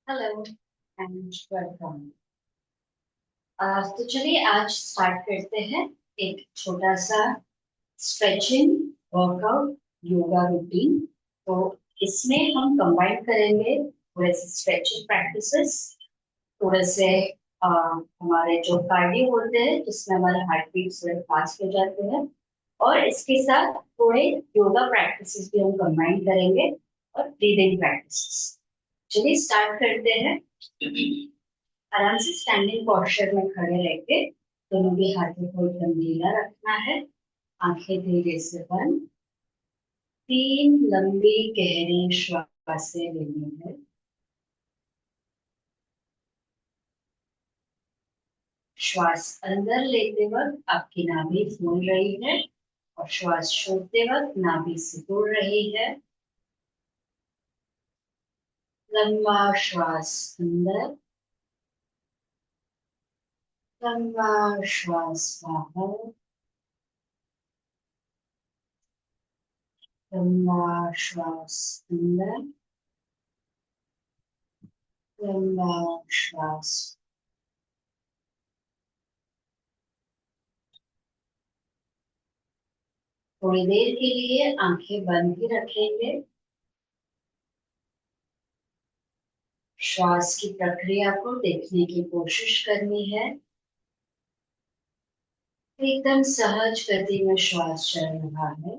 Hello and welcome. तो चलिए आज स्टार्ट करते हैं एक छोटा सा स्ट्रेचिंग वर्कआउट योगा रूटीन। तो इसमें हम कंबाइन करेंगे थोड़े से स्ट्रेचिंग प्रैक्टिसेस, थोड़े से हमारे जो कार्डियो होते हैं जिसमें हमारे हार्ट बीट थोड़े फास्ट हो जाते हैं, और इसके साथ थोड़े योगा प्रैक्टिसेस भी हम कंबाइन करेंगे और ब्रीदिंग प्रैक्टिसेस। चलिए स्टार्ट करते हैं। आराम से स्टैंडिंग पोस्चर में खड़े रह के दोनों भी हाथों को एकदम ढीला रखना है। आंखें धीरे से बंद। तीन लंबी गहरी श्वासें लेनी है। श्वास अंदर लेते वक्त आपकी नाभि फूल रही है और श्वास छोड़ते वक्त नाभि सिकुड़ रही है। लंबा श्वास अंदर, लंबा श्वास बाहर, लंबा श्वास अंदर, लंबा श्वास। थोड़ी देर के लिए आंखें बंद ही रखेंगे। श्वास की प्रक्रिया को देखने की कोशिश करनी है। एकदम सहज गति में श्वास चल रहा है।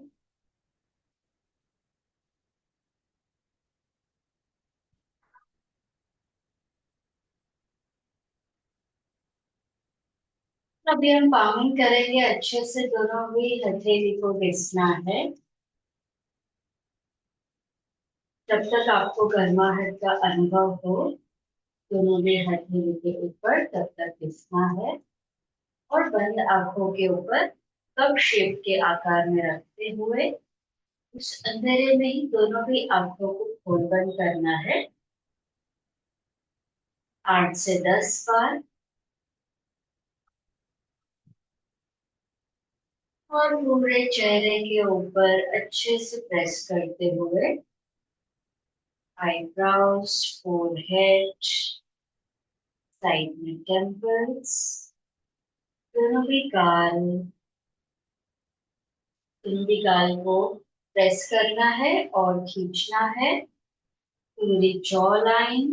अभी हम पाउंड करेंगे अच्छे से, दोनों भी हथेली को घिसना है। जब तक आपको गर्माहट का अनुभव हो दोनों भी हथेली के ऊपर तब तक घिसना है, और बंद आंखों के ऊपर कप शेप के आकार में रखते हुए उस अंधेरे में ही दोनों भी आंखों को खोल बंद करना है। 8 से 10 बार। और पूरे चेहरे के ऊपर अच्छे से प्रेस करते हुए आईब्रोज, फोरहेड, साइड में टेम्पल्स, दोनों भी गाल को प्रेस करना है और खींचना है। पूरी जॉ लाइन,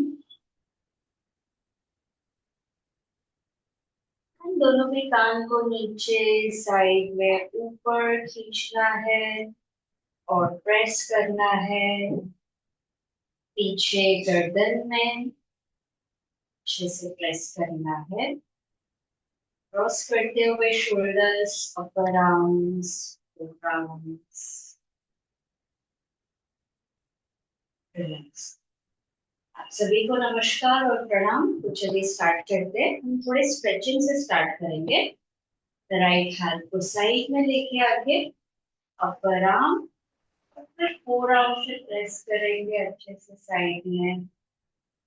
दोनों भी कान को नीचे साइड में ऊपर खींचना है और प्रेस करना है। पीछे गर्दन में अच्छे से प्रेस करना है। क्रॉस करते हुए शोल्डर्स, अपर आर्म्स, लोअर आर्म्स, रिलैक्स। आप सभी को नमस्कार और प्रणाम। तो चलिए स्टार्ट करते हैं। हम थोड़े स्ट्रेचिंग से स्टार्ट करेंगे। राइट हाथ को साइड में लेके आके अपर आर्म और फिर फोर आर्म से प्रेस करेंगे अच्छे से साइड में।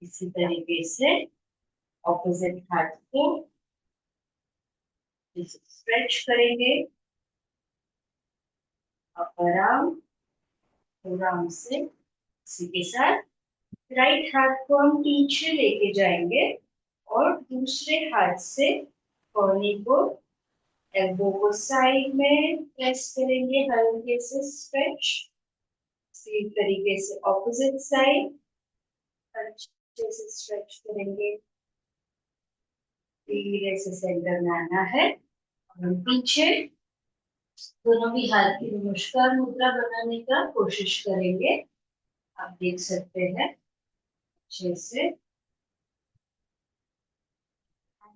इसी तरीके से ऑपोजिट हाथ को स्ट्रेच करेंगे। अपर आर्म, फोर आर्म से। इसी के साथ राइट हाथ को हम पीछे लेके जाएंगे और दूसरे हाथ से कोहनी को, एल्बो को साइड में प्रेस करेंगे, हल्के से स्ट्रेच। इसी तरीके से ऑपोजिट साइड अच्छे से स्ट्रेच करेंगे। धीरे से सेंटर में आना है और हम पीछे दोनों भी हाथ की नमस्कार मुद्रा बनाने का कोशिश करेंगे। आप देख सकते हैं अच्छे से।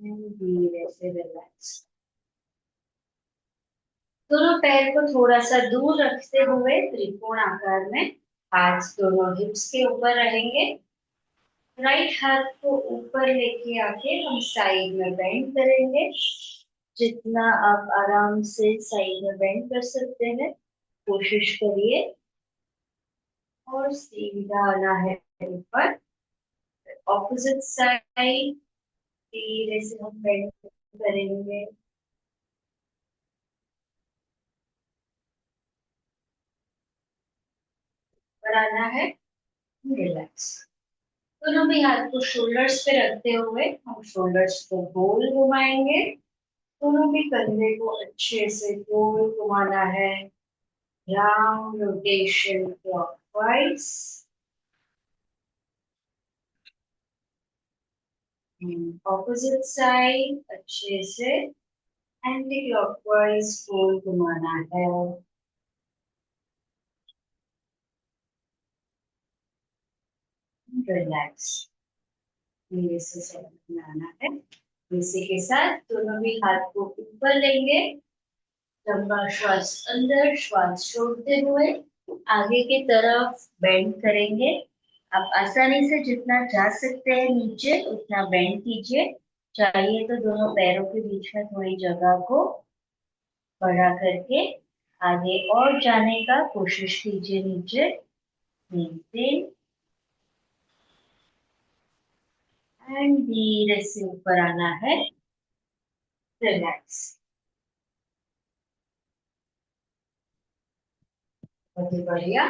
धीरे से रिलैक्स। दोनों पैर को थोड़ा सा दूर रखते हुए त्रिकोण आकार में हाथ दोनों हिप्स के ऊपर रहेंगे। राइट हाथ को ऊपर लेके आके हम साइड में बेंड करेंगे। जितना आप आराम से साइड में बेंड कर सकते हैं कोशिश करिए, और सीधा आना है ऊपर। ऑपोजिट साइड धीरे से हम बेंड करेंगे। ऊपर आना है, रिलैक्स। दोनों भी हाथ को शोल्डर्स पे रखते हुए हम शोल्डर्स को गोल घुमाएंगे। दोनों भी कंधे को अच्छे से गोल घुमाना है। Round rotation clockwise, opposite side अच्छे से एंटी क्लॉकवाइज गोल घुमाना है। रिलैक्स, धीरे से सेंटर में आना है। इसी के साथ दोनों भी हाथ को ऊपर लेंगे। लंबा श्वास अंदर, श्वास छोड़ते हुए आगे की तरफ बेंड करेंगे। आप आसानी से जितना जा सकते हैं नीचे उतना बेंड कीजिए। चाहिए तो दोनों पैरों के बीच में थोड़ी जगह को बढ़ा करके आगे और जाने का कोशिश कीजिए नीचे। मेंटेन एंड धीरे से ऊपर आना है। रिलैक्स, बहुत ही बढ़िया।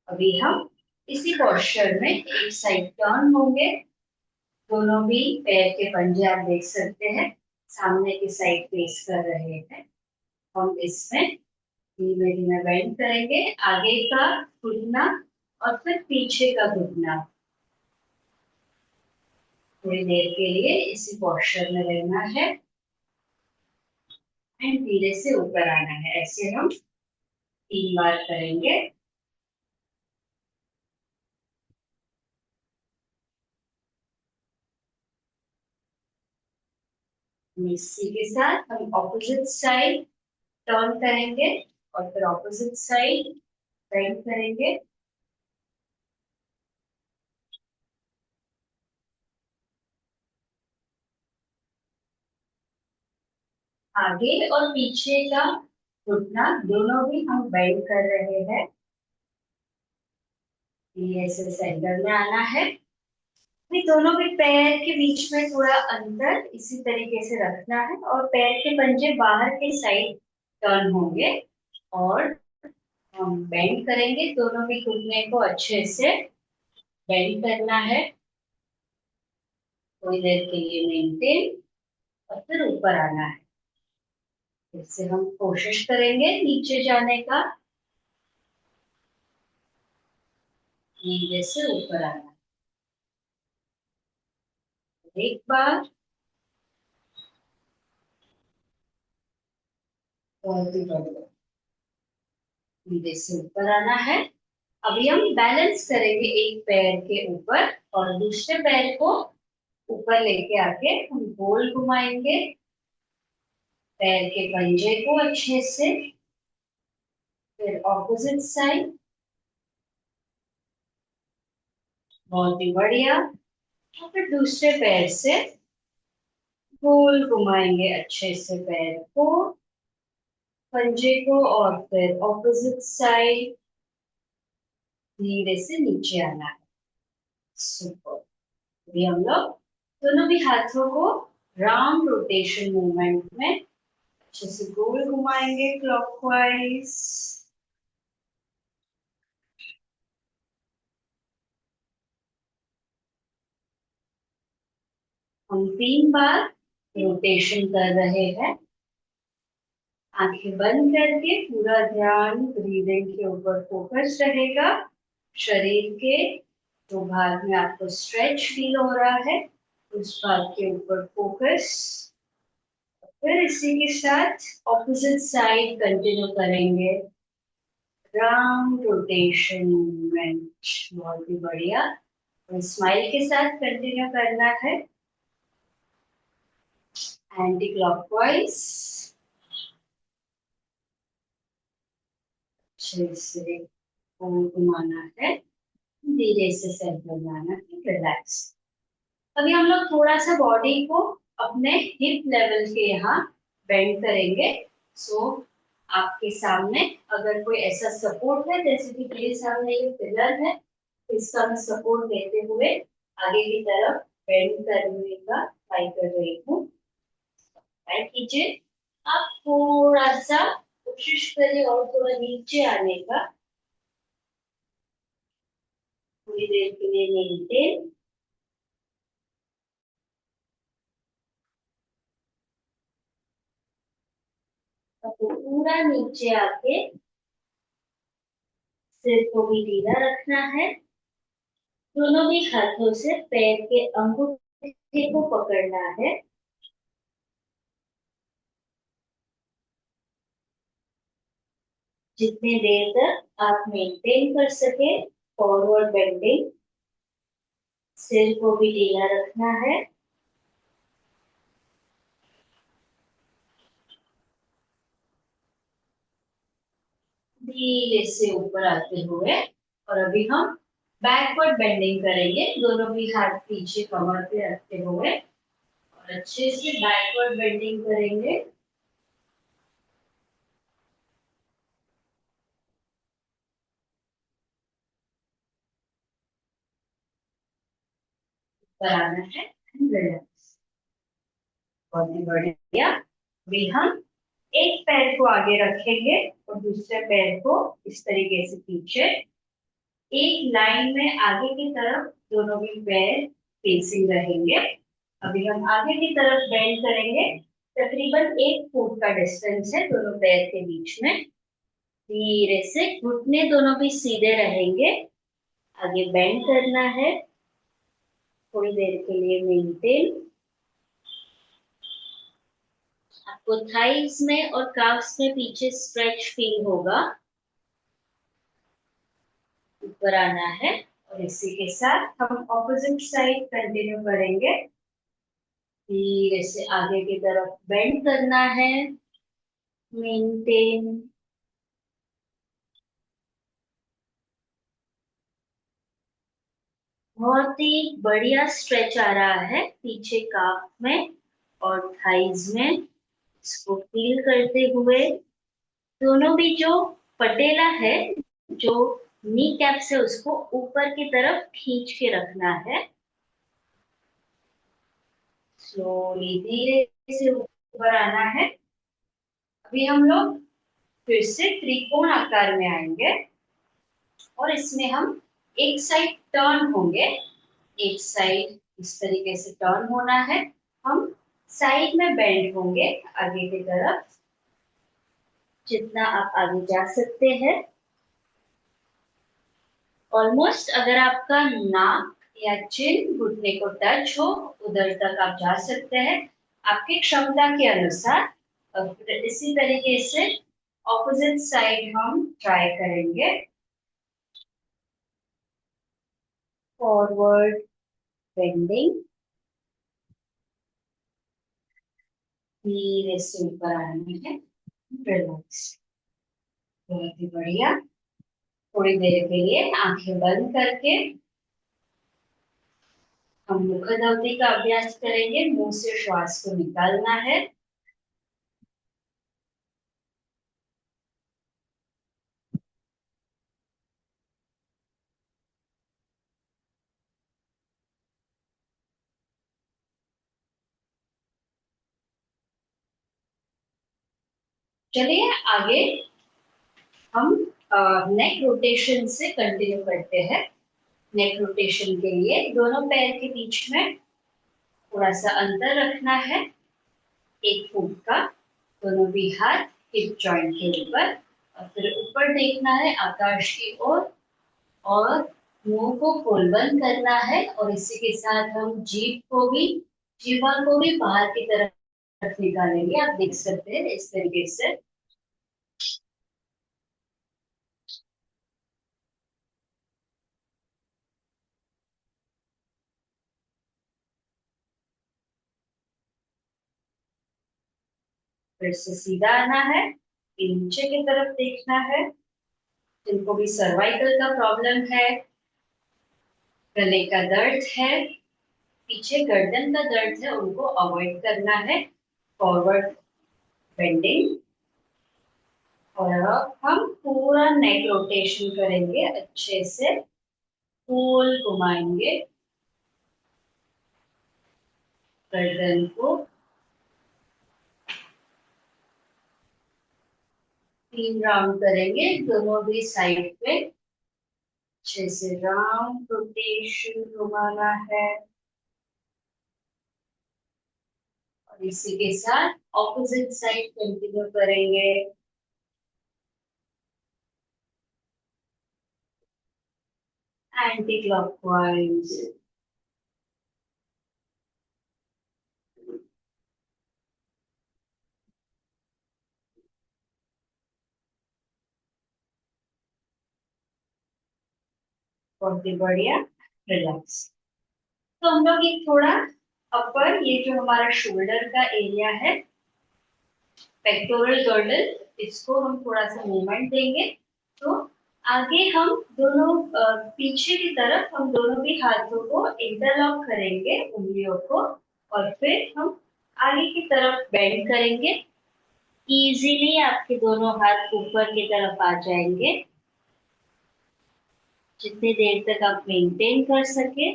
अभी हम इसी पोस्चर में एक साइड टर्न होंगे। दोनों भी पैर के पंजे आप देख सकते हैं सामने की साइड फेस कर रहे हैं। हम इसमें धीमे धीमे बेंड करेंगे। आगे का घुटना और फिर पीछे का घुटना। थोड़ी देर के लिए इसी पोस्चर में रहना है एंड धीरे से ऊपर आना है। ऐसे हम 3 बार करेंगे। इसी के साथ हम ऑपोजिट साइड टर्न करेंगे और फिर ऑपोजिट साइड बेंड करेंगे। आगे और पीछे का घुटना दोनों भी हम बेंड कर रहे हैं। ये ऐसे सेंटर में आना है। भी दोनों भी पैर के बीच में थोड़ा अंतर इसी तरीके से रखना है और पैर के पंजे बाहर के साइड टर्न होंगे और हम बेंड करेंगे। दोनों भी घुटने को अच्छे से बेंड करना है। थोड़ी देर के लिए मेंटेन और फिर ऊपर आना है। फिर से हम कोशिश करेंगे नीचे जाने का। धीरे से ऊपर आना है। एक बार, बहुत ही बढ़िया। धीरे से ऊपर आना है। अभी हम बैलेंस करेंगे एक पैर के ऊपर और दूसरे पैर को ऊपर लेके आके हम गोल घुमाएंगे। पैर के पंजे को अच्छे से, फिर ऑपोजिट साइड। बहुत ही बढ़िया। और फिर दूसरे पैर से गोल घुमाएंगे अच्छे से पैर को, पंजे को और फिर ऑपोजिट साइड। धीरे से नीचे आना है। सुपर। अभी हम लोग दोनों भी हाथों को राउंड रोटेशन मूवमेंट में अच्छे से गोल घुमाएंगे क्लॉकवाइज। हम 3 बार रोटेशन कर रहे हैं। आंखें बंद करके पूरा ध्यान ब्रीदिंग के ऊपर फोकस रहेगा। शरीर के जो भाग में आपको स्ट्रेच फील हो रहा है उस भाग के ऊपर फोकस। फिर इसी के साथ ऑपोजिट साइड कंटिन्यू करेंगे। राउंड रोटेशन मूवमेंट, बहुत ही बढ़िया। स्माइल के साथ कंटिन्यू करना है। एंटी क्लॉकवाइज अच्छे से गोल घुमाना है। धीरे से सेंटर में आना है। रिलैक्स। अभी हम लोग थोड़ा सा बॉडी को अपने हिप लेवल के यहाँ बेंड करेंगे। सो आपके सामने अगर कोई ऐसा सपोर्ट है, जैसे कि मेरे सामने ये पिलर है, तो इसका मैं सपोर्ट देते हुए आगे की तरफ बेंड करने का ट्राई कर रही हूँ। ट्राई कीजिए। आप थोड़ा सा कोशिश करिए और थोड़ा नीचे आने का। थोड़ी देर के लिए मेंटेन। अब पूरा नीचे आके सिर को भी ढीला रखना है। दोनों भी हाथों से पैर के अंगूठे को पकड़ना है। जितने देर तक आप मेंटेन कर सके फॉरवर्ड बेंडिंग। सिर को भी ढीला रखना है। धीरे से ऊपर आते हुए, और अभी हम बैकवर्ड बेंडिंग करेंगे, दोनों भी हाथ पीछे कमर पे रखते हुए और अच्छे से बैकवर्ड बेंडिंग करेंगे। ऊपर आना है, रिलैक्स। बहुत ही बढ़िया। अभी हम एक पैर को आगे रखेंगे और दूसरे पैर को इस तरीके से पीछे, एक लाइन में आगे की तरफ दोनों भी पैर फेसिंग रहेंगे। अभी हम आगे की तरफ बेंड करेंगे। तकरीबन 1 फुट का डिस्टेंस है दोनों पैर के बीच में। धीरे से घुटने दोनों भी सीधे रहेंगे। आगे बेंड करना है। थोड़ी देर के लिए मेंटेन। आपको थाइस में और काफ्स में पीछे स्ट्रेच फील होगा। ऊपर आना है और इसी के साथ हम ऑपोजिट साइड कंटिन्यू करेंगे। धीरे से आगे की तरफ बेंड करना है। मेंटेन। बहुत ही बढ़िया स्ट्रेच आ रहा है पीछे काफ में और थाइज में। इसको फील करते हुए दोनों भी जो पटेला है, जो नी कैप से, उसको ऊपर की तरफ खींच के रखना है। स्लोली धीरे से ऊपर आना है। अभी हम लोग फिर से त्रिकोण आकार में आएंगे और इसमें हम एक साइड टर्न होंगे। एक साइड इस तरीके से टर्न होना है। हम साइड में बेंड होंगे आगे की तरफ, जितना आप आगे जा सकते हैं। ऑलमोस्ट अगर आपका नाक या चिन घुटने को टच हो, उधर तक आप जा सकते हैं आपकी क्षमता के अनुसार। और फिर इसी तरीके से ऑपोजिट साइड हम ट्राई करेंगे। Forward bending. धीरे से ऊपर आना है, रिलैक्स। बहुत ही बढ़िया। थोड़ी देर के लिए आंखें बंद करके हम मुखदवती का अभ्यास करेंगे। मुंह से श्वास को निकालना है। चलिए आगे हम नेक रोटेशन से कंटिन्यू करते हैं। नेक रोटेशन के लिए दोनों पैर के बीच में थोड़ा सा अंतर रखना है, 1 फुट का। दोनों भी हाथ हिप जॉइंट के ऊपर, और फिर ऊपर देखना है आकाश की ओर, और मुंह को खोल बंद करना है। और इसी के साथ हम जीवा को भी बाहर की तरफ निकालेंगे। आप देख सकते हैं इस तरीके से। फिर से सीधा आना है, नीचे की तरफ देखना है। जिनको भी सर्वाइकल का प्रॉब्लम है, गले का दर्द है, पीछे गर्दन का दर्द है, उनको अवॉइड करना है। Forward bending. और अब हम पूरा नेक रोटेशन करेंगे अच्छे से। फूल घुमाएंगे गर्दन को। 3 राउंड करेंगे दोनों भी साइड पे। अच्छे से राउंड रोटेशन घुमाना है। और इसी के साथ ऑपोजिट साइड कंटिन्यू करेंगे। Anti clockwise. बहुत ही बढ़िया। रिलैक्स। तो हम लोग एक थोड़ा अपर, ये जो हमारा शोल्डर का एरिया है, पेक्टोरल गर्डल, इसको हम थोड़ा सा मूवमेंट देंगे। तो आगे हम दोनों पीछे की तरफ हम दोनों भी हाथों को इंटरलॉक करेंगे, उंगलियों को। और फिर हम आगे की तरफ बेंड करेंगे। इजीली आपके दोनों हाथ ऊपर की तरफ आ जाएंगे। जितनी देर तक आप मेंटेन कर सके,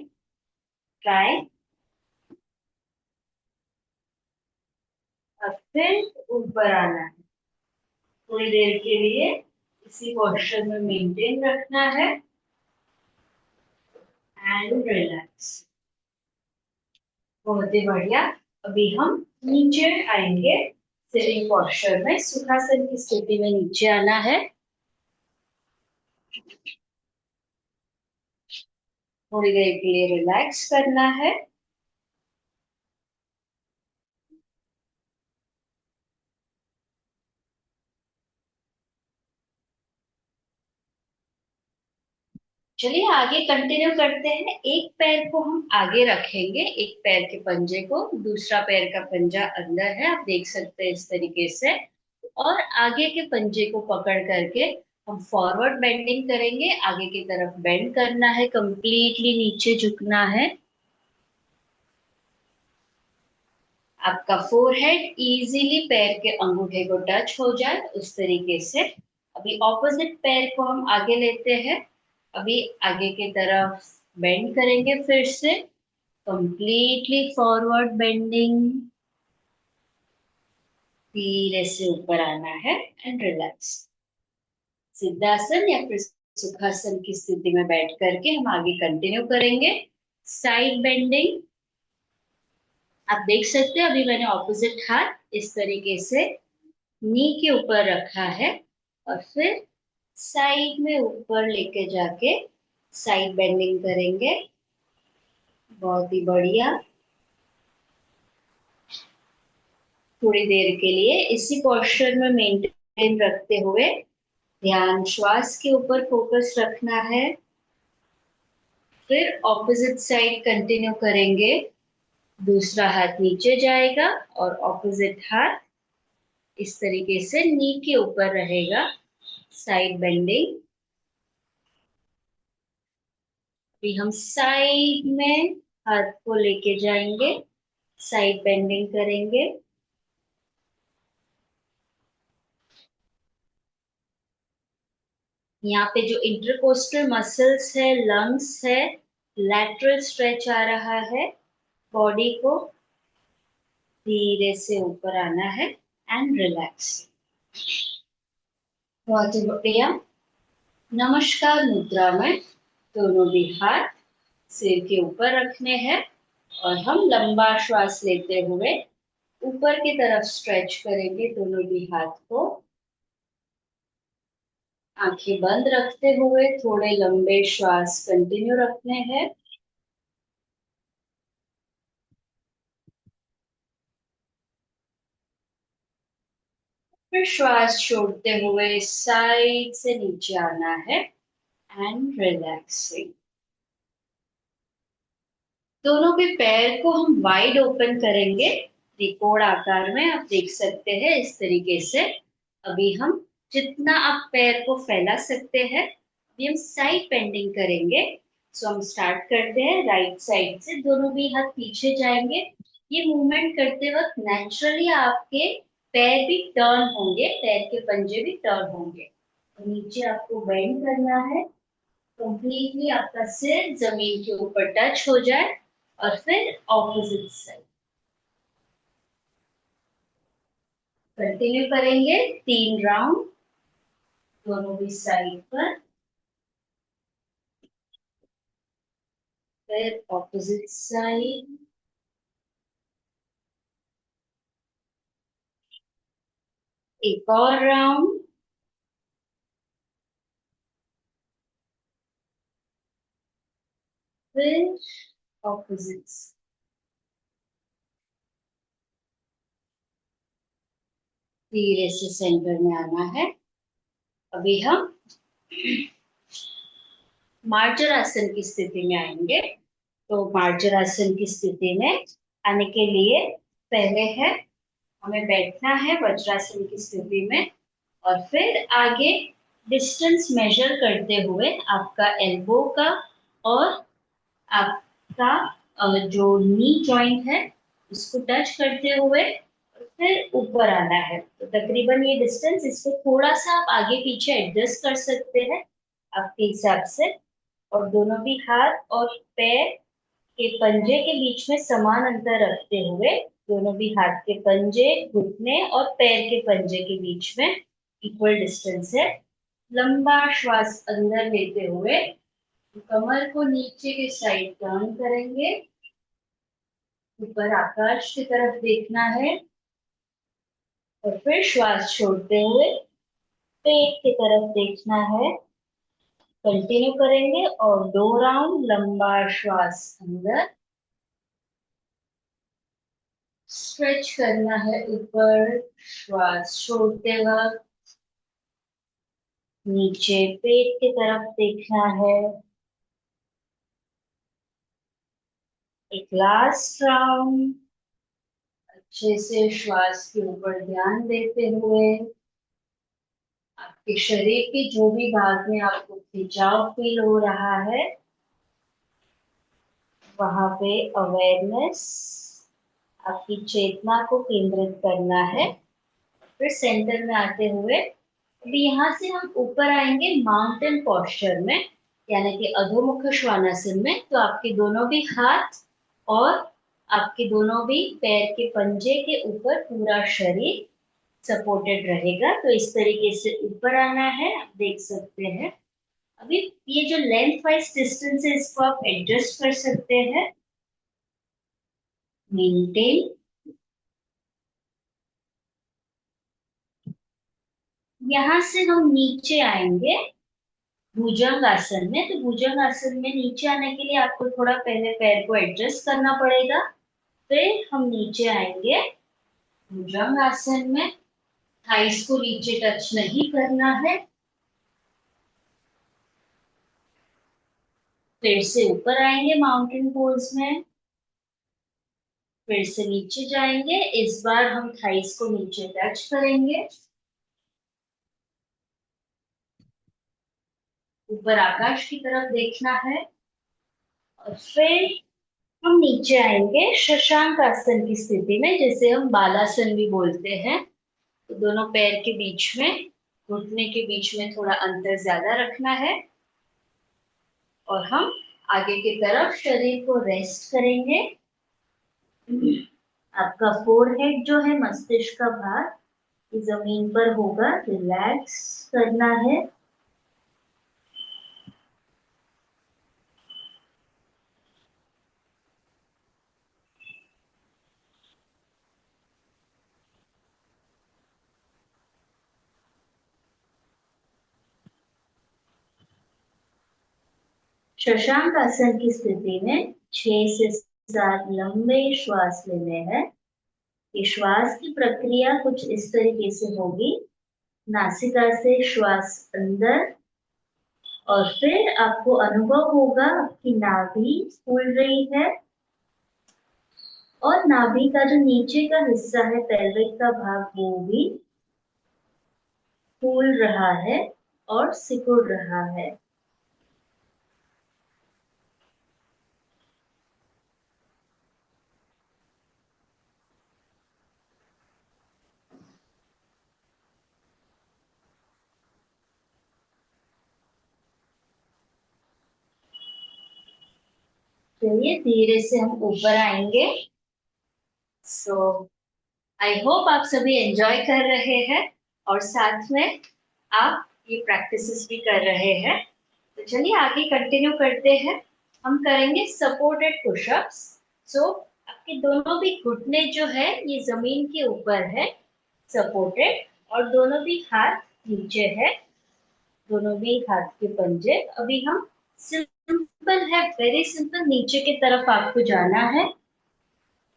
ट्राई। और फिर ऊपर आना है। थोड़ी देर के लिए इसी पोस्चर में मेंटेन रखना है। And relax. बहुत ही बढ़िया। अभी हम नीचे आएंगे। सिटिंग पोस्चर में सुखासन की स्थिति में नीचे आना है। थोड़ी देर के लिए रिलैक्स करना है। चलिए आगे कंटिन्यू करते हैं। एक पैर को हम आगे रखेंगे, एक पैर के पंजे को, दूसरा पैर का पंजा अंदर है, आप देख सकते हैं इस तरीके से। और आगे के पंजे को पकड़ करके हम फॉरवर्ड बेंडिंग करेंगे। आगे की तरफ बेंड करना है, कंप्लीटली नीचे झुकना है। आपका फोरहेड इजीली पैर के अंगूठे को टच हो जाए, उस तरीके से। अभी ऑपोजिट पैर को हम आगे लेते हैं। अभी आगे की तरफ बेंड करेंगे फिर से, कंप्लीटली फॉरवर्ड बेंडिंग। धीरे से ऊपर आना है एंड रिलैक्स। सिद्धासन या फिर सुखासन की स्थिति में बैठ करके हम आगे कंटिन्यू करेंगे। Side bending. आप देख सकते हैं अभी मैंने ऑपोजिट हाथ इस तरीके से नी के ऊपर रखा है। और फिर साइड में ऊपर लेके जाके साइड बेंडिंग करेंगे। बहुत ही बढ़िया। थोड़ी देर के लिए इसी पोस्चर में मेंटेन रखते हुए ध्यान श्वास के ऊपर फोकस रखना है। फिर ऑपोजिट साइड कंटिन्यू करेंगे। दूसरा हाथ नीचे जाएगा और ऑपोजिट हाथ इस तरीके से नी के ऊपर रहेगा। Side bending. अभी हम साइड में हाथ को लेके जाएंगे, साइड बेंडिंग करेंगे। यहाँ पे जो इंटरकोस्टल मसल्स है, लंग्स है, लैटरल स्ट्रेच आ रहा है। बॉडी को धीरे से ऊपर आना है एंड रिलैक्स। बहुत ही बढ़िया। नमस्कार मुद्रा में दोनों भी हाथ सिर के ऊपर रखने हैं। और हम लंबा श्वास लेते हुए ऊपर की तरफ स्ट्रेच करेंगे दोनों भी हाथ को। आंखें बंद रखते हुए थोड़े लंबे श्वास कंटिन्यू रखने हैं। फिर श्वास छोड़ते हुए साइड से नीचे आना है एंड रिलैक्सिंग। दोनों के पैर को हम वाइड ओपन करेंगे, त्रिकोण आकार में, आप देख सकते हैं इस तरीके से। अभी हम जितना आप पैर को फैला सकते हैं, अभी हम साइड बेंडिंग करेंगे। सो हम स्टार्ट करते हैं राइट साइड से। दोनों भी हाथ पीछे जाएंगे। ये मूवमेंट करते वक्त नेचुरली आपके पैर भी टर्न होंगे, पैर के पंजे भी टर्न होंगे। तो नीचे आपको बेंड करना है, कंप्लीटली आपका सिर जमीन के ऊपर टच हो जाए। और फिर ऑपोजिट साइड कंटिन्यू करेंगे 3 राउंड दोनों भी साइड पर। फिर ऑपोजिट साइड, एक और राउंड, फिर ऑपोजिट। धीरे से सेंटर में आना है। अभी हम मार्जरासन की स्थिति में आएंगे। तो मार्जरासन की स्थिति में आने के लिए पहले है हमें बैठना है वज्रासन की स्थिति में, और फिर आगे डिस्टेंस मेजर करते हुए आपका एल्बो का और आपका जो नी जॉइंट है उसको टच करते हुए फिर ऊपर आना है। तो तकरीबन ये डिस्टेंस, इसको थोड़ा सा आप आगे पीछे एडजस्ट कर सकते हैं आपके हिसाब से। और दोनों भी हाथ और पैर के पंजे के बीच में समान अंतर रखते हुए, दोनों भी हाथ के पंजे, घुटने और पैर के पंजे के बीच में इक्वल डिस्टेंस है। लंबा श्वास अंदर लेते हुए कमर को नीचे के साइड टर्न करेंगे, ऊपर आकाश की तरफ देखना है, और फिर श्वास छोड़ते हुए पेट की तरफ देखना है। कंटिन्यू करेंगे और 2 राउंड लंबा श्वास अंदर, स्ट्रेच करना है ऊपर, श्वास छोड़ते वक्त नीचे पेट की तरफ देखना है। एक लास्ट राउंड, अच्छे से श्वास के ऊपर ध्यान देते हुए आपके शरीर के जो भी भाग में आपको खिंचाव फील हो रहा है वहां पे अवेयरनेस, आपकी चेतना को केंद्रित करना है। फिर सेंटर में आते हुए अभी यहाँ से हम ऊपर आएंगे माउंटेन पोस्चर में, यानी कि अधोमुख श्वानासन में। तो आपके दोनों भी हाथ और आपके दोनों भी पैर के पंजे के ऊपर पूरा शरीर सपोर्टेड रहेगा। तो इस तरीके से ऊपर आना है, आप देख सकते हैं। अभी ये जो लेंथ वाइज डिस्टेंस है इसको आप एडजस्ट कर सकते हैं। मेंटेन। यहाँ से हम नीचे आएंगे भुजंग आसन में। तो भुजंग आसन में नीचे आने के लिए आपको थोड़ा पहले पैर को एडजस्ट करना पड़ेगा, फिर हम नीचे आएंगे भुजंग आसन में। थाइस को नीचे टच नहीं करना है। फिर से ऊपर आएंगे माउंटेन पोज में, फिर से नीचे जाएंगे। इस बार हम थाइस को नीचे टच करेंगे, ऊपर आकाश की तरफ देखना है, और फिर हम नीचे आएंगे शशांक आसन की स्थिति में, जिसे हम बालासन भी बोलते हैं। तो दोनों पैर के बीच में, घुटने के बीच में थोड़ा अंतर ज्यादा रखना है, और हम आगे की तरफ शरीर को रेस्ट करेंगे। आपका फोरहेड जो है, मस्तिष्क का भाग, ये जमीन पर होगा, रिलैक्स करना है। शशांक आसन की स्थिति में 6 से 7 लंबे श्वास लेने हैं। ये श्वास की प्रक्रिया कुछ इस तरीके से होगी। नासिका से श्वास अंदर, और फिर आपको अनुभव होगा कि नाभि फूल रही है, और नाभि का जो नीचे का हिस्सा है, पेल्विक का भाग, वो भी फूल रहा है और सिकुड़ रहा है। चलिए धीरे से हम ऊपर आएंगे। सो आई होप आप सभी एंजॉय कर रहे हैं और साथ में आप ये प्रैक्टिसेस भी कर रहे हैं। तो चलिए आगे कंटिन्यू करते हैं। हम करेंगे सपोर्टेड पुशअप्स। सो आपके दोनों भी घुटने जो है ये जमीन के ऊपर है, सपोर्टेड, और दोनों भी हाथ नीचे है, दोनों भी हाथ के पंजे। अभी हम सिंपल है, वेरी सिंपल, नीचे की तरफ आपको जाना है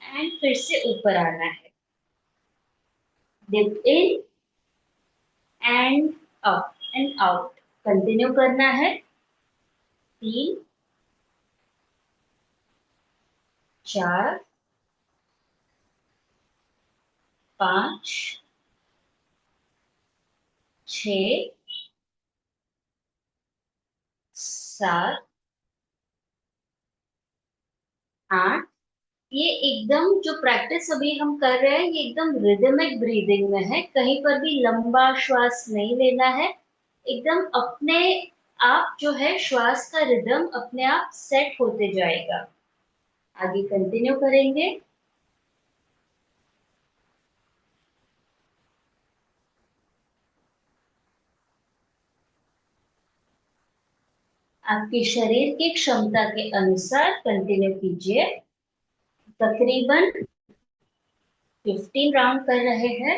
एंड फिर से ऊपर आना है। Dip in and up and out continue करना है। 3, 4, 5, 6, 7, 8। ये एकदम जो प्रैक्टिस अभी हम कर रहे हैं ये एकदम रिदमिक ब्रीदिंग में है, कहीं पर भी लंबा श्वास नहीं लेना है। एकदम अपने आप जो है श्वास का रिदम अपने आप सेट होते जाएगा। आगे कंटिन्यू करेंगे। आपके शरीर की क्षमता के अनुसार कंटिन्यू कीजिए। तकरीबन 15 राउंड कर रहे हैं।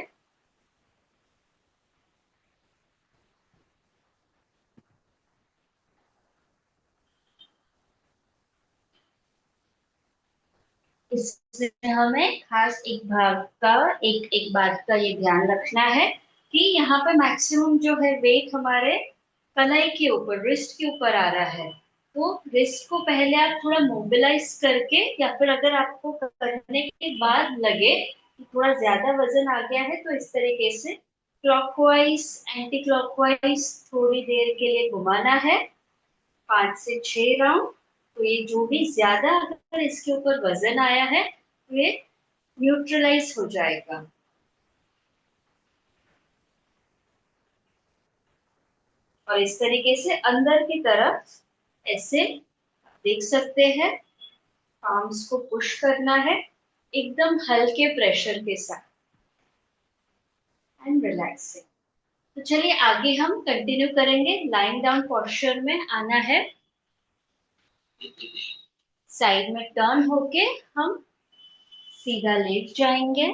इसमें हमें खास एक भाग का, एक एक बात का ये ध्यान रखना है कि यहाँ पे मैक्सिमम जो है वेट हमारे कलाई के ऊपर, रिस्ट के ऊपर आ रहा है। तो रिस्ट को पहले आप थोड़ा मोबिलाइज करके, या फिर अगर आपको करने के बाद लगे कि थोड़ा ज्यादा वजन आ गया है तो इस तरीके से क्लॉकवाइज एंटी क्लॉकवाइज थोड़ी देर के लिए घुमाना है, 5 से 6 राउंड। तो ये जो भी ज्यादा अगर इसके ऊपर वजन आया है तो ये न्यूट्रलाइज हो जाएगा। और इस तरीके से अंदर की तरफ ऐसे देख सकते हैं, पाम्स को पुश करना है एकदम हल्के प्रेशर के साथ एंड रिलैक्सिंग। तो चलिए आगे हम कंटिन्यू करेंगे। लाइंग डाउन पोस्चर में आना है, साइड में टर्न होके हम सीधा लेट जाएंगे।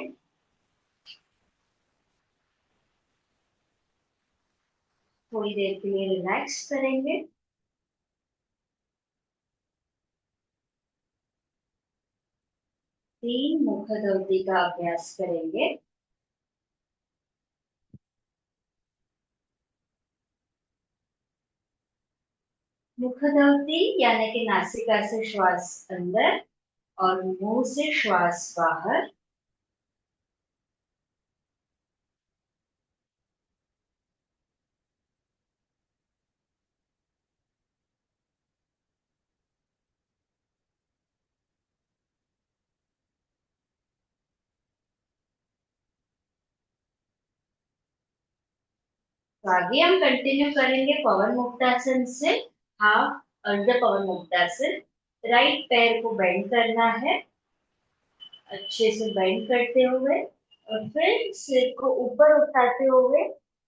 थोड़ी देर के लिए रिलैक्स करेंगे। 3 मुखगौती का अभ्यास करेंगे। मुखगौती यानी कि नासिका से श्वास अंदर और मुंह से श्वास बाहर। तो आगे हम कंटिन्यू करेंगे पवन मुक्तासन से। हाफ अर्ध पवन मुक्तासन। राइट पैर को बेंड करना है, अच्छे से बेंड करते हुए, और फिर सिर को ऊपर उठाते हुए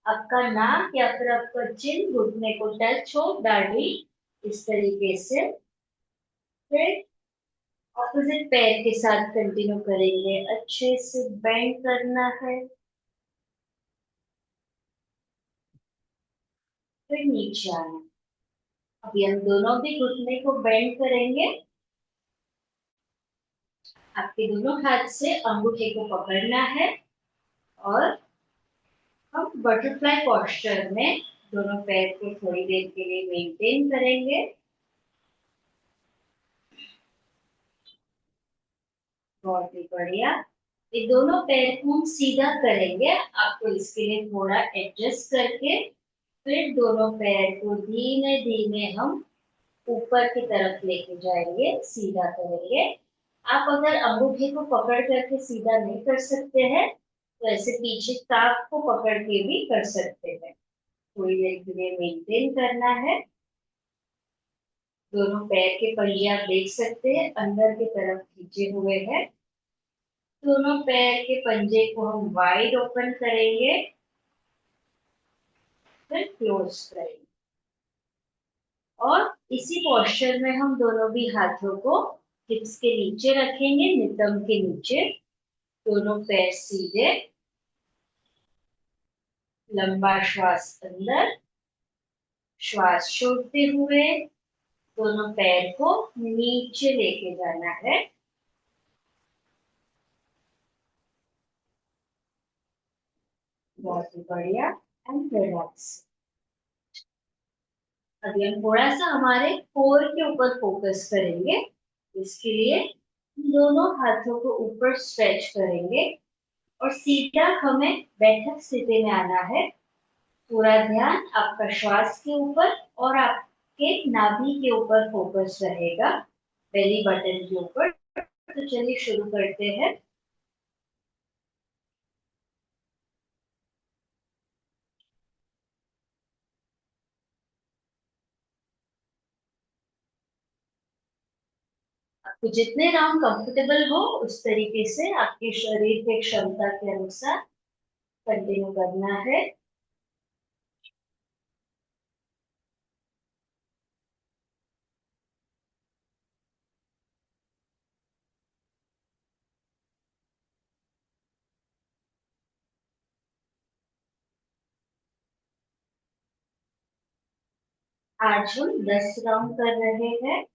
आपका नाक या फिर आपका चिन घुटने को टच हो, दाढ़ी, इस तरीके से। फिर ऑपोजिट पैर के साथ कंटिन्यू करेंगे, अच्छे से बेंड करना है, फिर नीचे आना। अभी हम दोनों भी घुटने को बेंड करेंगे। आपके दोनों हाथ से अंगूठे को पकड़ना है और हम बटरफ्लाई पोस्चर में दोनों पैर को थोड़ी देर के लिए मेंटेन करेंगे। बहुत ही बढ़िया। ये दोनों पैर को हम सीधा करेंगे, आपको इसके लिए थोड़ा एडजस्ट करके फिर दोनों पैर को धीमे धीमे हम ऊपर की तरफ लेके जाएंगे, सीधा करेंगे। आप अगर अंगूठे को पकड़ करके सीधा नहीं कर सकते हैं तो ऐसे पीछे काफ को पकड़ के भी कर सकते हैं। थोड़ी देर के लिए मेंटेन करना है। दोनों पैर के पहिए आप देख सकते हैं अंदर की तरफ खींचे हुए हैं। दोनों पैर के पंजे को हम वाइड ओपन करेंगे, फिर क्लोज करेंगे और इसी पोस्चर में हम दोनों भी हाथों को हिप्स के नीचे रखेंगे, नितंब के नीचे। दोनों पैर सीधे, लंबा श्वास अंदर, श्वास छोड़ते हुए दोनों पैर को नीचे लेके जाना है। बहुत ही बढ़िया एंड रिलैक्स। अभी हम थोड़ा सा हमारे कोर के ऊपर फोकस करेंगे। इसके लिए दोनों हाथों को ऊपर स्ट्रेच करेंगे और सीधा हमें बैठक स्थिति में आना है। पूरा ध्यान आपका श्वास के ऊपर और आपके नाभि के ऊपर फोकस रहेगा, बेली बटन के ऊपर। तो चलिए शुरू करते हैं। आपको जितने राउंड कंफर्टेबल हो उस तरीके से आपके शरीर के क्षमता के अनुसार कंटिन्यू करना है। आज हम 10 राउंड कर रहे हैं।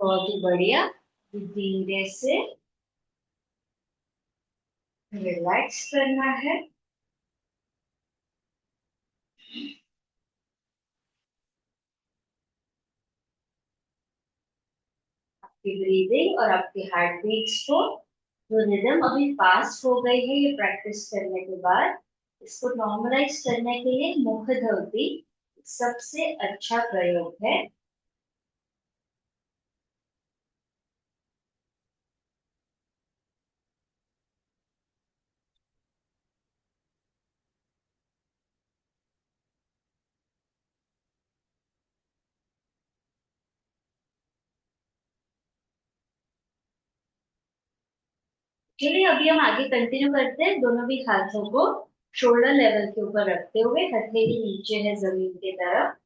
बहुत ही बढ़िया। धीरे से रिलैक्स करना है। आपकी ब्रीदिंग और आपकी हार्ट बीट्स को, जो रिदम अभी फास्ट हो गई है ये प्रैक्टिस करने के बाद, इसको नॉर्मलाइज करने के लिए मुख धोती सबसे अच्छा प्रयोग है। चलिए अभी हम आगे कंटिन्यू करते हैं। दोनों भी हाथों को शोल्डर लेवल के ऊपर रखते हुए, हथेली नीचे है जमीन की तरफ।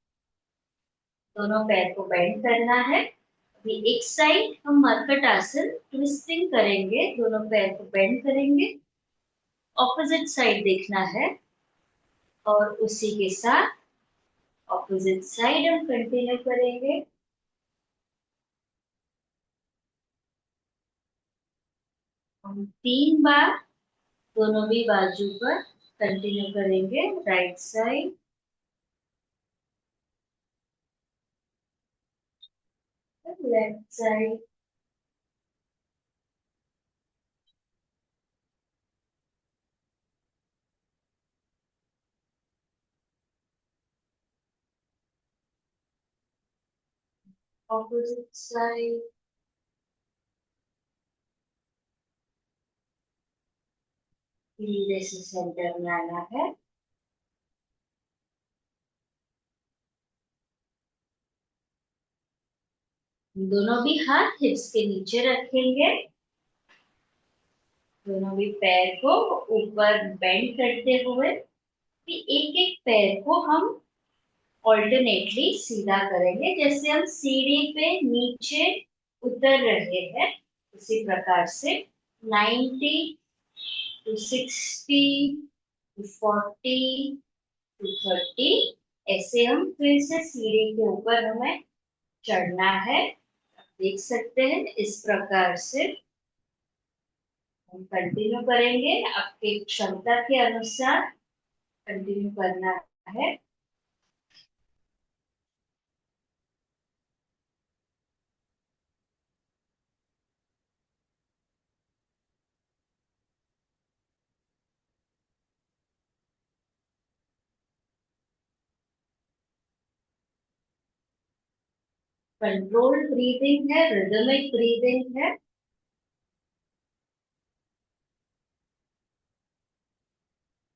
दोनों पैर को बेंड करना है। अभी एक साइड हम मरकट आसन ट्विस्टिंग करेंगे, दोनों पैर को बेंड करेंगे। ऑपोजिट साइड देखना है और उसी के साथ ऑपोजिट साइड हम कंटिन्यू करेंगे। हम 3 बार दोनों भी बाजू पर कंटिन्यू करेंगे। Right side, left side, opposite side. धीरे से सेंटर में आना है। दोनों भी हाथ हिप्स के नीचे रखेंगे। दोनों भी पैर को ऊपर बेंड करते हुए एक एक पैर को हम ऑल्टरनेटली सीधा करेंगे, जैसे हम सीढ़ी पे नीचे उतर रहे हैं उसी प्रकार से। 90 टू 60 टू 40 टू 30, ऐसे हम फिर से सीढ़ी के ऊपर हमें चढ़ना है। देख सकते हैं इस प्रकार से हम कंटिन्यू करेंगे। आपके क्षमता के अनुसार कंटिन्यू करना है। कंट्रोल्ड ब्रीदिंग है, रिदमिक ब्रीदिंग है।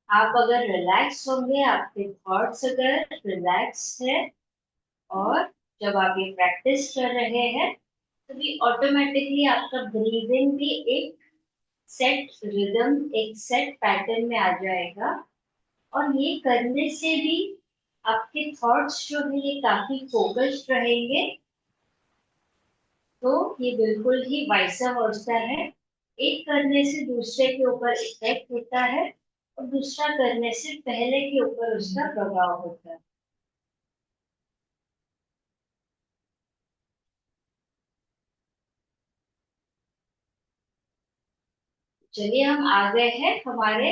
आप अगर रिलैक्स होंगे, आपके थॉट्स अगर रिलैक्स है, और जब आप ये प्रैक्टिस कर रहे हैं, तभी ऑटोमेटिकली आपका ब्रीदिंग भी एक सेट रिदम, एक सेट पैटर्न में आ जाएगा। और ये करने से भी आपके थॉट्स जो है ये काफी फोकस्ड रहेंगे। तो ये बिल्कुल ही वैसा वर्सा है। एक करने से दूसरे के ऊपर इफेक्ट होता है, और दूसरा करने से पहले के ऊपर उसका प्रभाव होता है। चलिए हम आ गए हैं हमारे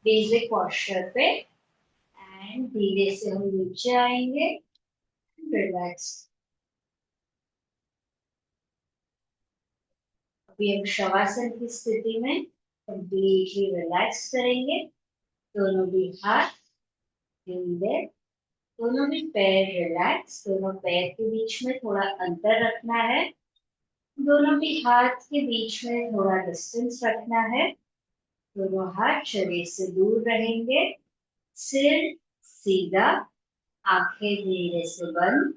बेसिक पोस्चर पे, एंड धीरे से हम नीचे आएंगे। रिलैक्स। अभी हम शवासन की स्थिति में कंप्लीटली रिलैक्स करेंगे। दोनों भी हाथ धीरे, दोनों भी पैर रिलैक्स, दोनों पैर के बीच में थोड़ा अंतर रखना है। दोनों भी हाथ के बीच में थोड़ा डिस्टेंस रखना है। दोनों हाथ शरीर से दूर रहेंगे। सिर सीधा, आंखें धीरे से बंद।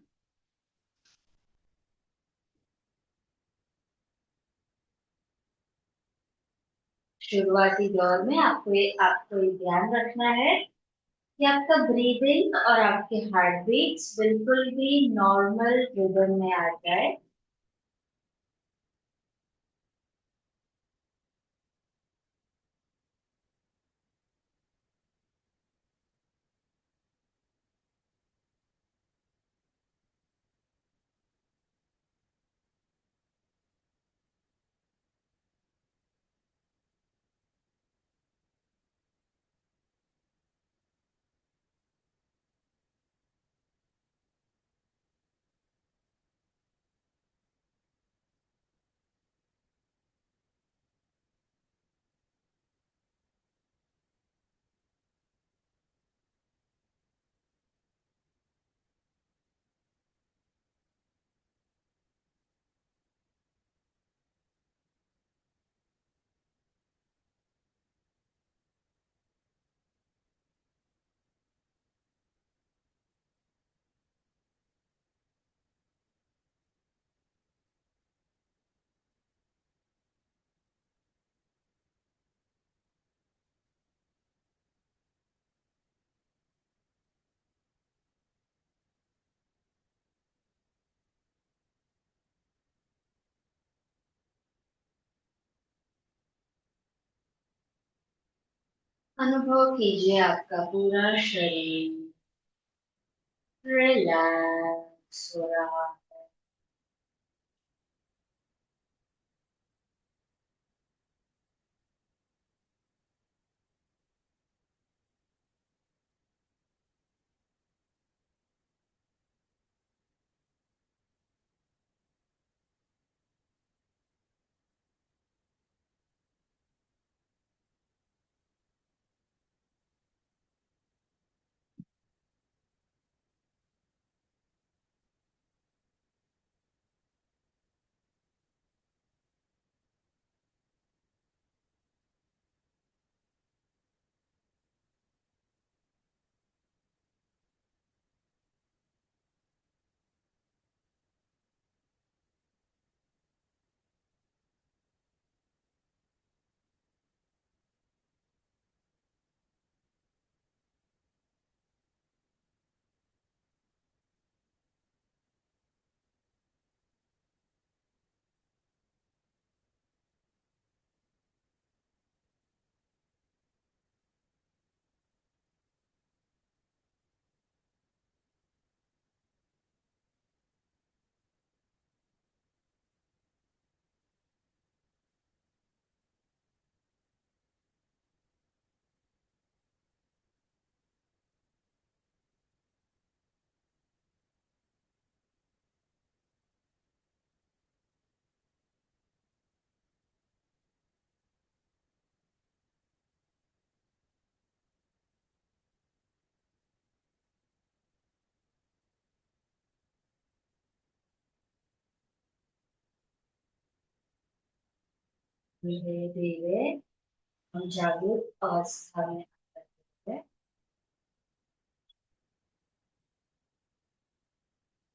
शुरुआती दौर में आपको ये ध्यान रखना है कि आपका ब्रीदिंग और आपके हार्ट बीट्स बिल्कुल भी नॉर्मल रिदम में आ जाए। अनुभव कीजिए आपका पूरा शरीर रिलैक्स हो रहा। धीरे धीरे हम जागरूक अवस्था में आते हैं।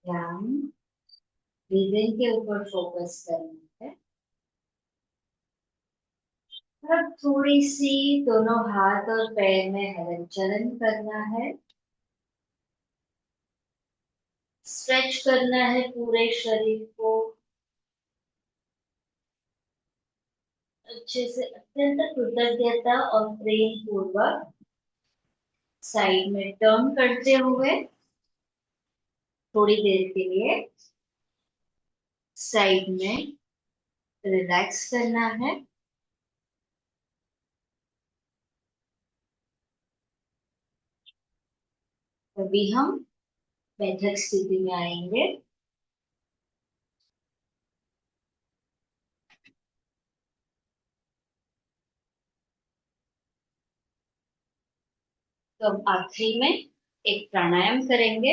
ध्यान ब्रीदिंग के ऊपर फोकस करना है। अब थोड़ी सी दोनों हाथ और पैर में हलन चलन करना है। स्ट्रेच करना है पूरे शरीर को अच्छे से। अत्यंत कृतज्ञता और प्रेम पूर्वक साइड में टर्न करते हुए थोड़ी देर के लिए साइड में रिलैक्स करना है। अभी हम बैठक स्थिति में आएंगे। तो अब आखिरी में एक प्राणायाम करेंगे।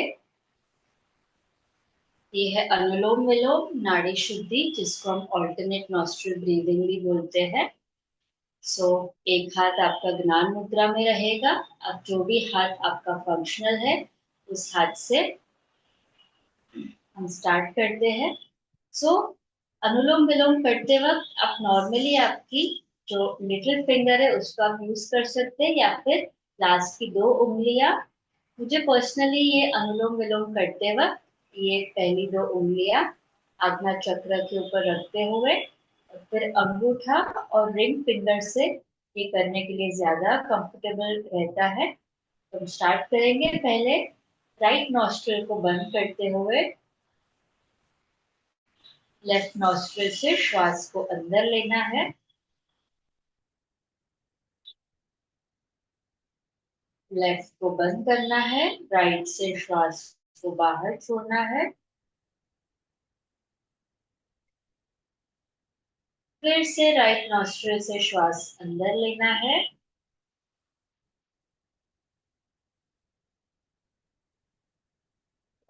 ये है अनुलोम विलोम नाड़ी शुद्धि, जिसको हम ऑल्टरनेट नॉस्ट्रल ब्रीदिंग भी बोलते हैं। सो एक हाथ आपका ज्ञान मुद्रा में रहेगा। अब जो भी हाथ आपका फंक्शनल है उस हाथ से हम स्टार्ट करते हैं। सो अनुलोम विलोम करते वक्त आप नॉर्मली आपकी जो लिटिल फिंगर है उसको आप यूज कर सकते हैं, या फिर लास्ट की 2 उंगलियां। मुझे पर्सनली ये अनुलोम विलोम करते वक्त ये पहली 2 उंगलियां आज्ञा चक्र के ऊपर रखते हुए और फिर अंगूठा और रिंग फिंगर से ये करने के लिए ज्यादा कंफर्टेबल रहता है। तो हम स्टार्ट करेंगे। पहले राइट नॉस्ट्रिल को बंद करते हुए लेफ्ट नॉस्ट्रिल से श्वास को अंदर लेना है। लेफ्ट को बंद करना है। राइट से श्वास को बाहर छोड़ना है। फिर से राइट नॉस्ट्रिल से श्वास अंदर लेना है।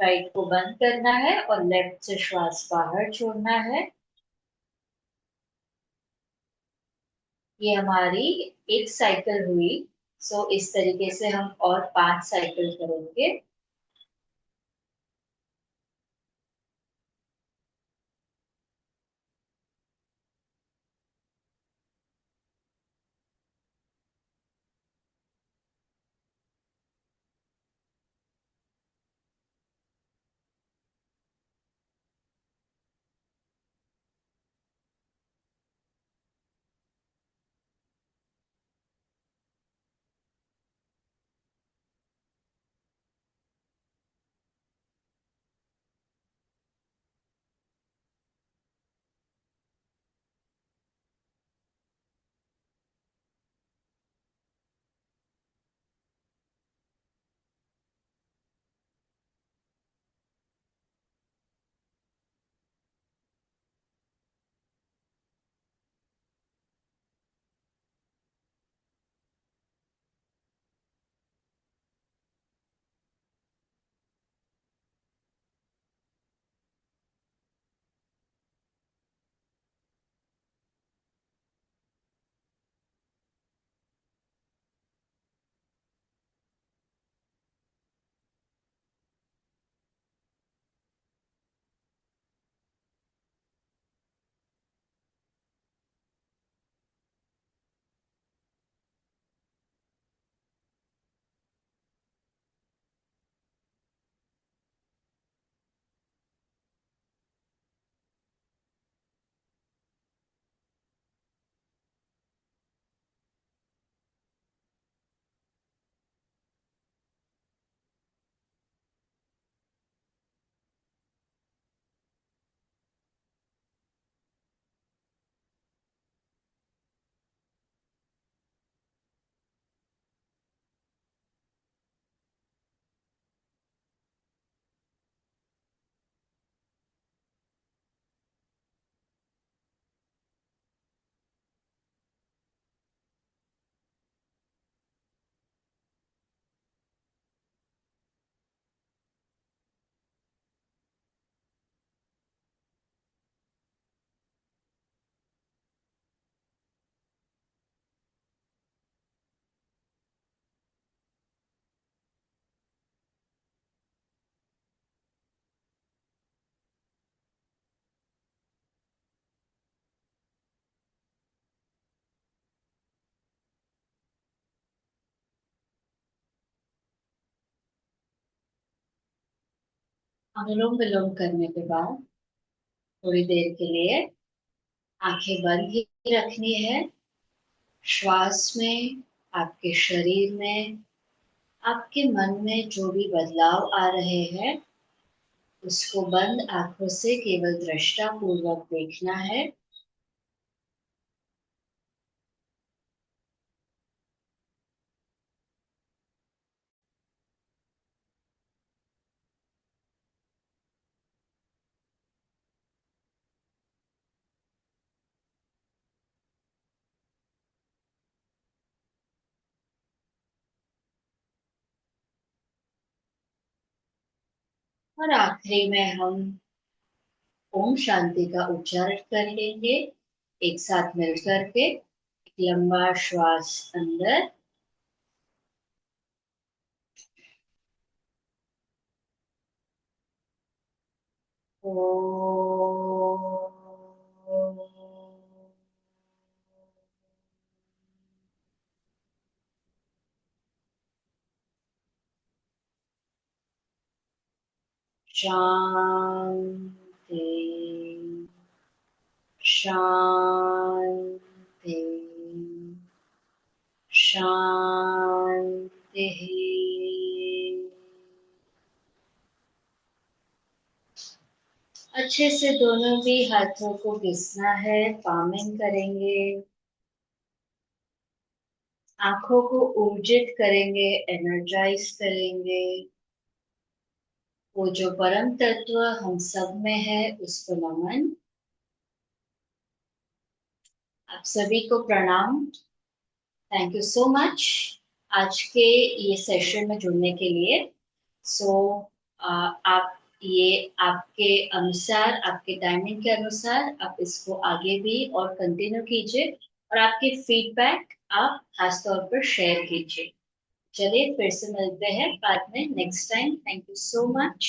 राइट को बंद करना है और लेफ्ट से श्वास बाहर छोड़ना है। ये हमारी एक साइकिल हुई। सो इस तरीके से हम और 5 साइकिल करेंगे। अनुलोम विलोम करने के बाद थोड़ी देर के लिए आंखें बंद ही रखनी है। श्वास में, आपके शरीर में, आपके मन में जो भी बदलाव आ रहे हैं उसको बंद आंखों से केवल दृष्टा पूर्वक देखना है। और आखिरी में हम ओम शांति का उच्चारण कर लेंगे एक साथ मिल करके। एक लंबा श्वास अंदर शांति शांति शांति। अच्छे से दोनों भी हाथों को घिसना है, पामिंग करेंगे। आंखों को ऊर्जित करेंगे, एनर्जाइज करेंगे। वो जो परम तत्व हम सब में है उसको नमन। आप सभी को प्रणाम। थैंक यू सो मच आज के ये सेशन में जुड़ने के लिए। सो आप ये आपके अनुसार, आपके टाइमिंग के अनुसार आप इसको आगे भी और कंटिन्यू कीजिए और आपके फीडबैक आप खास तौर पर शेयर कीजिए। चलिए फिर से मिलते हैं बाद में next time. Thank you so much.